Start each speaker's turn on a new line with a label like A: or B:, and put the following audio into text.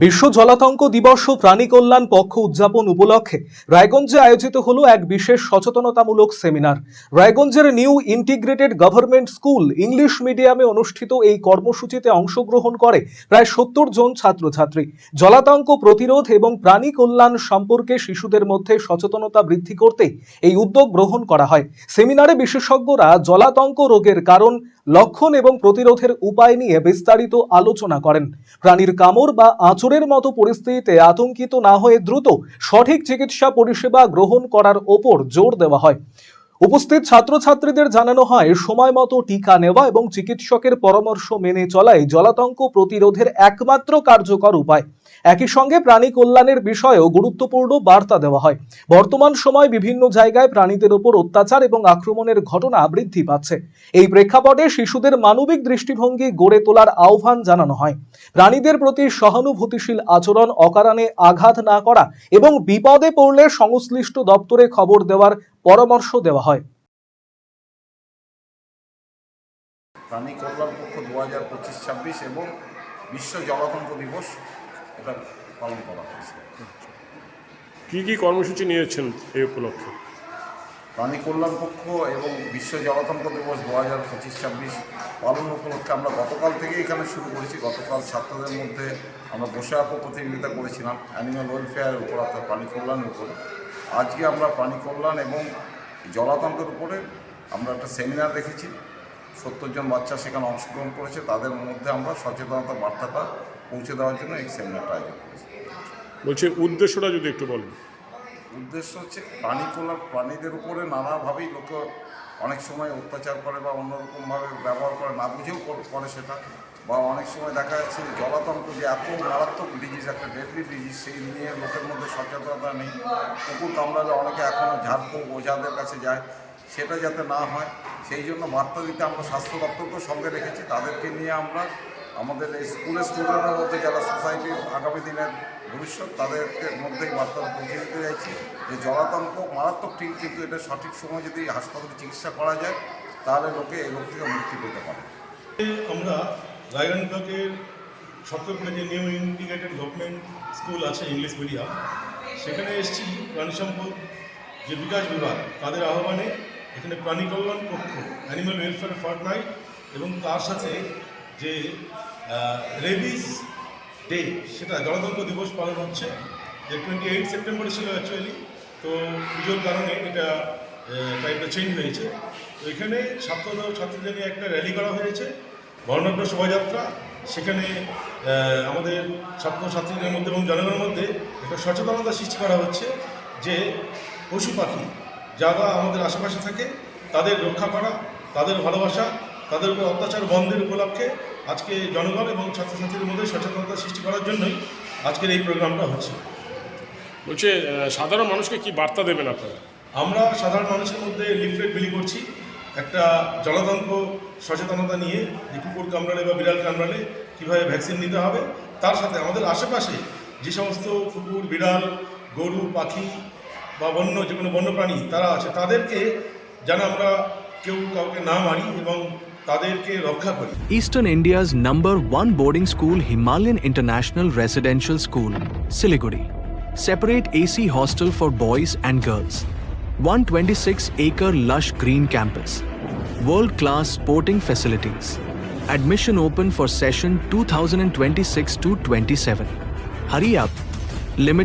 A: বিশ্ব জলাতঙ্ক দিবস ও প্রাণী কল্যাণ পক্ষ উদযাপন উপলক্ষে রায়গঞ্জে আয়োজিত হলো এক বিশেষ সচেতনতামূলক সেমিনার। রায়গঞ্জের new integrated government school English মিডিয়ামে অনুষ্ঠিত এই কর্মসূচিতে অংশগ্রহণ করে প্রায় ৭০ জন ছাত্রছাত্রী। জলাতঙ্ক প্রতিরোধ এবং প্রাণী কল্যাণ সম্পর্কে শিশুদের মধ্যে সচেতনতা বৃদ্ধি করতে এই উদ্যোগ গ্রহণ করা হয়। সেমিনারে বিশেষজ্ঞরা জলাতঙ্ক রোগের কারণ, লক্ষণ এবং প্রতিরোধের উপায় নিয়ে বিস্তারিত আলোচনা করেন। প্রাণীর কামড় বা আঁচড়ের মতো পরিস্থিতিতে আতঙ্কিত না হয়ে দ্রুত সঠিক চিকিৎসা পরিষেবা গ্রহণ করার ওপর জোর দেওয়া হয়। উপস্থিত ছাত্রছাত্রীদের জানানো হয় সময় মতো টিকা নেওয়া এবং চিকিৎসকের পরামর্শ মেনে চলাই জলাতঙ্ক প্রতিরোধের একমাত্র কার্যকর উপায়। একই সঙ্গে প্রাণী কল্যাণের বিষয়েও গুরুত্বপূর্ণ বার্তা দেওয়া হয়। বর্তমান সময় বিভিন্ন জায়গায় প্রাণীদের উপর অত্যাচার এবং আক্রমণের ঘটনা বৃদ্ধি পাচ্ছে। এই প্রেক্ষাপটে শিশুদের মানবিক দৃষ্টিভঙ্গি গড়ে তোলার আহ্বান জানানো হয়। প্রাণীদের প্রতি সহানুভূতিশীল আচরণ, অকারণে আঘাত না করা এবং বিপদে পড়লে সংশ্লিষ্ট দপ্তরে খবর দেওয়ার পরামর্শ দেওয়া হয়।
B: প্রাণী কল্যাণ পক্ষ 2025-26 এবং বিশ্ব জলাতঙ্ক দিবস এটা পালন করা হয়েছে।
C: কী কী কর্মসূচি নিয়েছেন এই উপলক্ষে?
B: প্রাণী কল্যাণ পক্ষ এবং বিশ্ব জলাতঙ্ক দিবস 2025-26 পালন উপলক্ষে আমরা গতকাল থেকে এখানে শুরু করেছি। গতকাল ছাত্রদের মধ্যে আমরা বসে আঁকো প্রতিযোগিতা করেছিলাম অ্যানিম্যাল ওয়েলফেয়ারের উপর, অর্থাৎ প্রাণী কল্যাণের উপরে। আজকে আমরা প্রাণী কল্যাণ এবং জলাতঙ্কের উপরে আমরা একটা সেমিনার রেখেছি। ৭০ জন বাচ্চা সেখানে অংশগ্রহণ করেছে। তাদের মধ্যে আমরা সচেতনতা বার্তাটা পৌঁছে দেওয়ার জন্য এই সেমিনারটা আয়োজন করেছি।
C: বলছি উদ্দেশ্যটা যদি একটু বলেন।
B: উদ্দেশ্য হচ্ছে প্রাণী কল্যাণ, প্রাণীদের উপরে নানাভাবেই লোক অনেক সময় অত্যাচার করে বা অন্যরকমভাবে ব্যবহার করে, না বুঝেও করে সেটা, বা অনেক সময় দেখা যাচ্ছে জলাতঙ্ক যে এত মারাত্মক ডিজিজ, একটা ডেডলি ডিজিজ, সেই নিয়ে লোকের মধ্যে সচেতনতা নেই। কুকুর কামড়ালে অনেকে এখনও ঝাড়ফুঁক ওঝাদের কাছে যায়, সেটা যাতে না হয় সেই জন্য বার্তা দিতে আমরা স্বাস্থ্য দপ্তরকেও সঙ্গে রেখেছি। তাদেরকে নিয়ে আমরা আমাদের এই স্কুলের স্টুডেন্টের মধ্যে যারা সোসাইটির আগামী দিনের ভবিষ্যৎ, তাদেরকে মধ্যেই বার্তা পৌঁছে দিতে চাইছি যে জলাতঙ্ক মারাত্মক ঠিক, কিন্তু এটা সঠিক সময় যদি হাসপাতালে চিকিৎসা করা যায় তাহলে লোকে এই রোগ থেকে মুক্তি পেতে পারে।
D: আমরা রায়গঞ্জ ব্লকের সত্যপুরে যে নিউ ইন্টিগ্রেটেড গভর্নমেন্ট স্কুল আছে ইংলিশ মিডিয়াম, সেখানে এসেছি প্রাণী সম্পদ যে বিকাশ বিভাগ তাদের আহ্বানে এখানে প্রাণী কল্যাণ পক্ষ অ্যানিম্যাল ওয়েলফেয়ার ফর্টনাইট এবং তার সাথে যে রেবিস ডে, সেটা জলাতঙ্ক দিবস পালন হচ্ছে, যে 28 সেপ্টেম্বরে ছিল অ্যাকচুয়ালি, তো পুজোর কারণে এটা টাইমটা চেঞ্জ হয়েছে। তো এখানে ছাত্রদের নিয়ে একটা র্যালি করা হয়েছে, বর্ণাঢ্য শোভাযাত্রা। সেখানে আমাদের ছাত্রছাত্রীদের মধ্যে এবং জনগণের মধ্যে একটা সচেতনতা সৃষ্টি করা হচ্ছে যে পশু পাখি যারা আমাদের আশেপাশে থাকে তাদের রক্ষা করা, তাদের ভালোবাসা, তাদের উপর অত্যাচার বন্ধের উপলক্ষে আজকে জনগণ এবং ছাত্রছাত্রীদের মধ্যে সচেতনতা সৃষ্টি করার জন্যই আজকের এই প্রোগ্রামটা হচ্ছে।
C: বলছে সাধারণ মানুষকে কি বার্তা দেবেন আপনারা?
D: আমরা সাধারণ মানুষের মধ্যে লিফলেট বিলি করছি একটা জলাতঙ্ক সচেতনতা নিয়ে, যে কুকুর কামড়ালে বা বিড়াল কামড়ালে কীভাবে ভ্যাকসিন নিতে হবে। তার সাথে আমাদের আশেপাশে যে সমস্ত কুকুর, বিড়াল, গরু, পাখি বা যে কোনো বন্যপ্রাণী তারা আছে, তাদেরকে যেন আমরা কেউ কাউকে না মারি এবং তাদেরকে রক্ষা করি।
E: Eastern India's #1 boarding school, Himalayan International Residential School, Siliguri. Separate AC hostel for boys and girls. 126-acre lush green campus. World-class sporting facilities. Admission open for session 2026-27. Hurry up. Limited